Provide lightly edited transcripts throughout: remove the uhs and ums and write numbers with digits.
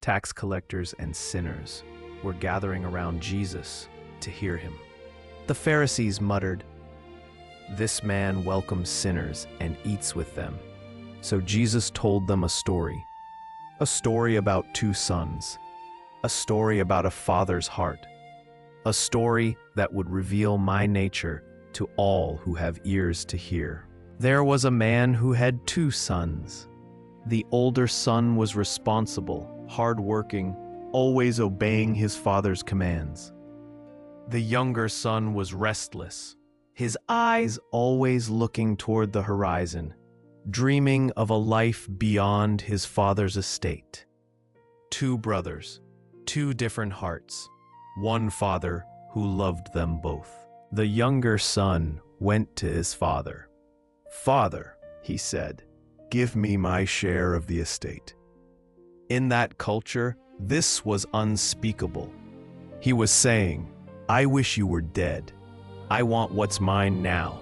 Tax collectors and sinners were gathering around Jesus to hear him. The Pharisees muttered, "This man welcomes sinners and eats with them." So Jesus told them a story about two sons, a story about a father's heart, a story that would reveal my nature to all who have ears to hear. There was a man who had two sons. The older son was responsible, hardworking, always obeying his father's commands. The younger son was restless, his eyes always looking toward the horizon, dreaming of a life beyond his father's estate. Two brothers, two different hearts, one father who loved them both. The younger son went to his father. "Father," he said, "give me my share of the estate." In that culture, this was unspeakable. He was saying, "I wish you were dead. I want what's mine now."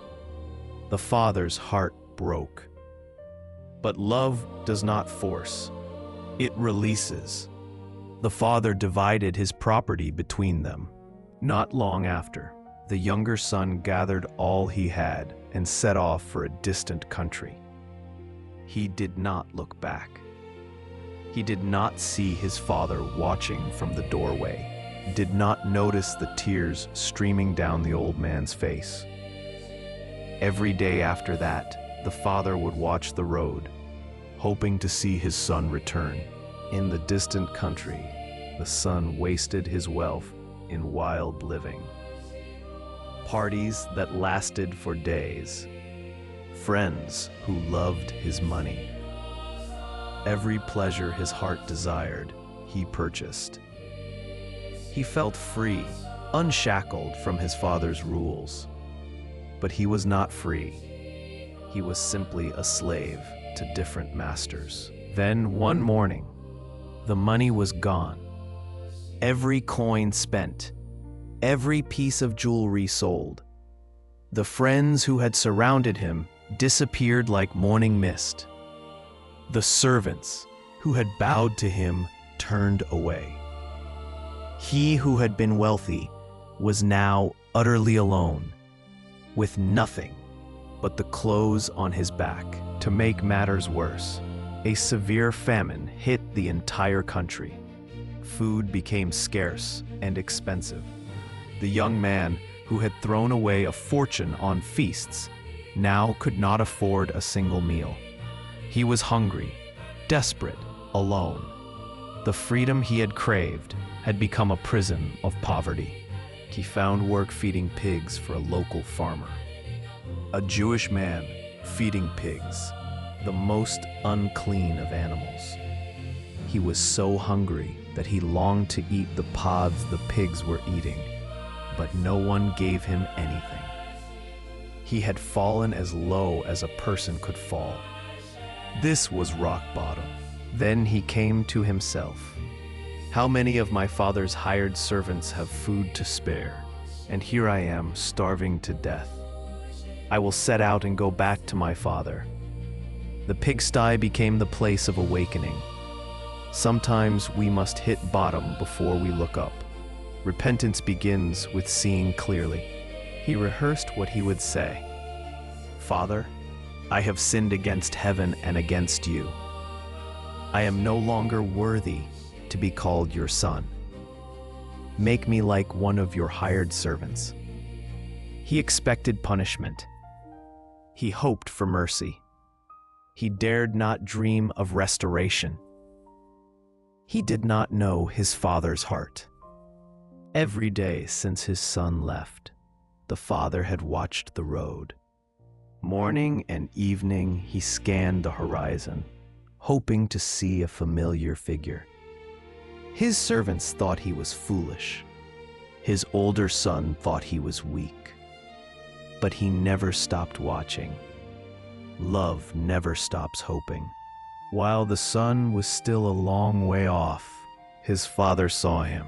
The father's heart broke. But love does not force. It releases. The father divided his property between them. Not long after, the younger son gathered all he had and set off for a distant country. He did not look back. He did not see his father watching from the doorway, did not notice the tears streaming down the old man's face. Every day after that, the father would watch the road, hoping to see his son return. In the distant country, the son wasted his wealth in wild living. Parties that lasted for days. Friends who loved his money. Every pleasure his heart desired, he purchased. He felt free, unshackled from his father's rules. But he was not free. He was simply a slave to different masters. Then one morning, the money was gone. Every coin spent, every piece of jewelry sold. The friends who had surrounded him disappeared like morning mist. The servants who had bowed to him turned away. He who had been wealthy was now utterly alone, with nothing but the clothes on his back. To make matters worse, a severe famine hit the entire country. Food became scarce and expensive. The young man, who had thrown away a fortune on feasts, now could not afford a single meal. He was hungry, desperate, alone. The freedom he had craved had become a prison of poverty. He found work feeding pigs for a local farmer. A Jewish man feeding pigs, the most unclean of animals. He was so hungry that he longed to eat the pods the pigs were eating, but no one gave him anything. He had fallen as low as a person could fall. This was rock bottom. Then he came to himself. How many of my father's hired servants have food to spare, and here I am starving to death. I will set out and go back to my father. The pigsty became the place of awakening. Sometimes we must hit bottom before we look up. Repentance begins with seeing clearly. He rehearsed what he would say. "Father, I have sinned against heaven and against you. I am no longer worthy to be called your son. Make me like one of your hired servants." He expected punishment. He hoped for mercy. He dared not dream of restoration. He did not know his father's heart. Every day since his son left, the father had watched the road. Morning and evening he scanned the horizon, hoping to see a familiar figure. His servants thought he was foolish. His older son thought he was weak. But he never stopped watching. Love never stops hoping. While the son was still a long way off, his father saw him.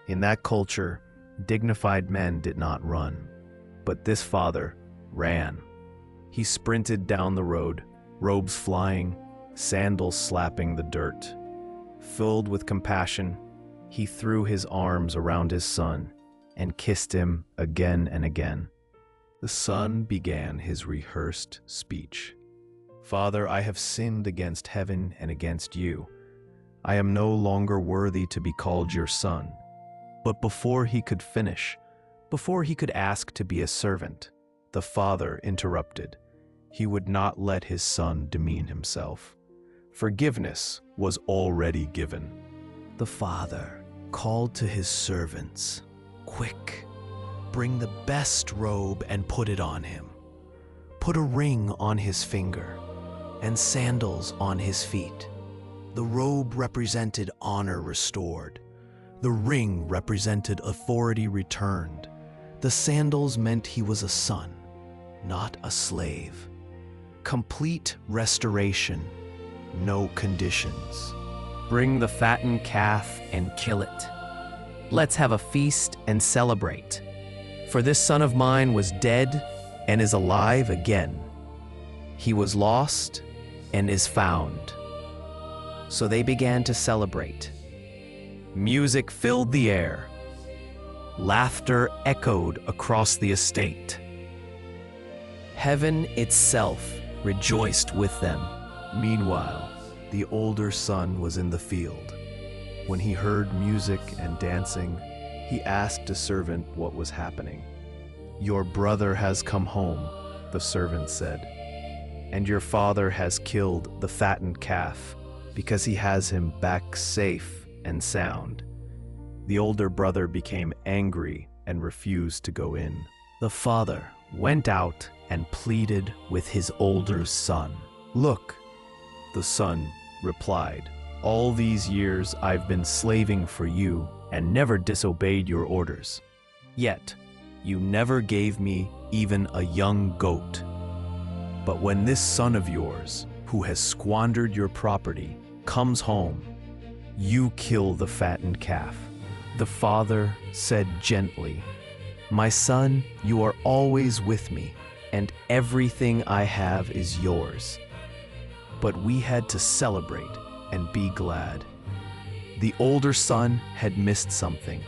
In that culture, dignified men did not run, but this father ran. He sprinted down the road, robes flying, sandals slapping the dirt. Filled with compassion, he threw his arms around his son and kissed him again and again. The son began his rehearsed speech. "Father, I have sinned against heaven and against you. I am no longer worthy to be called your son." But before he could finish, before he could ask to be a servant, the father interrupted. He would not let his son demean himself. Forgiveness was already given. The father called to his servants, "Quick, bring the best robe and put it on him. Put a ring on his finger and sandals on his feet." The robe represented honor restored. The ring represented authority returned. The sandals meant he was a son, not a slave. Complete restoration, no conditions. "Bring the fattened calf and kill it. Let's have a feast and celebrate. For this son of mine was dead and is alive again. He was lost and is found." So they began to celebrate. Music filled the air. Laughter echoed across the estate. Heaven itself rejoiced with them. Meanwhile, the older son was in the field. When he heard music and dancing, he asked a servant what was happening. "Your brother has come home," the servant said, "and your father has killed the fattened calf because he has him back safe and sound." The older brother became angry and refused to go in. The father went out and pleaded with his older son. "Look," the son replied, "all these years I've been slaving for you and never disobeyed your orders. Yet, you never gave me even a young goat. But when this son of yours, who has squandered your property, comes home, you kill the fattened calf." The father said gently, "My son, you are always with me, and everything I have is yours." But we had to celebrate and be glad. The older son had missed something.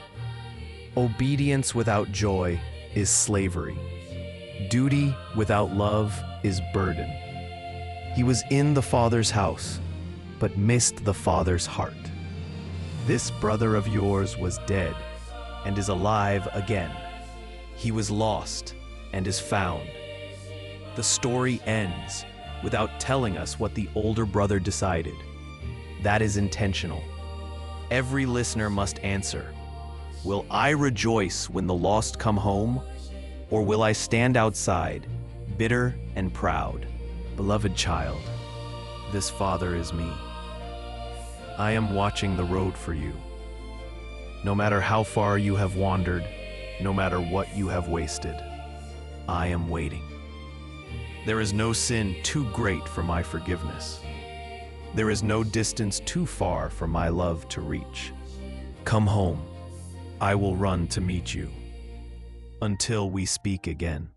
Obedience without joy is slavery. Duty without love is burden. He was in the father's house, but missed the father's heart. This brother of yours was dead and is alive again. He was lost and is found. The story ends without telling us what the older brother decided. That is intentional. Every listener must answer, will I rejoice when the lost come home, or will I stand outside, bitter and proud? Beloved child, this father is me. I am watching the road for you. No matter how far you have wandered, no matter what you have wasted, I am waiting. There is no sin too great for my forgiveness. There is no distance too far for my love to reach. Come home. I will run to meet you. Until we speak again.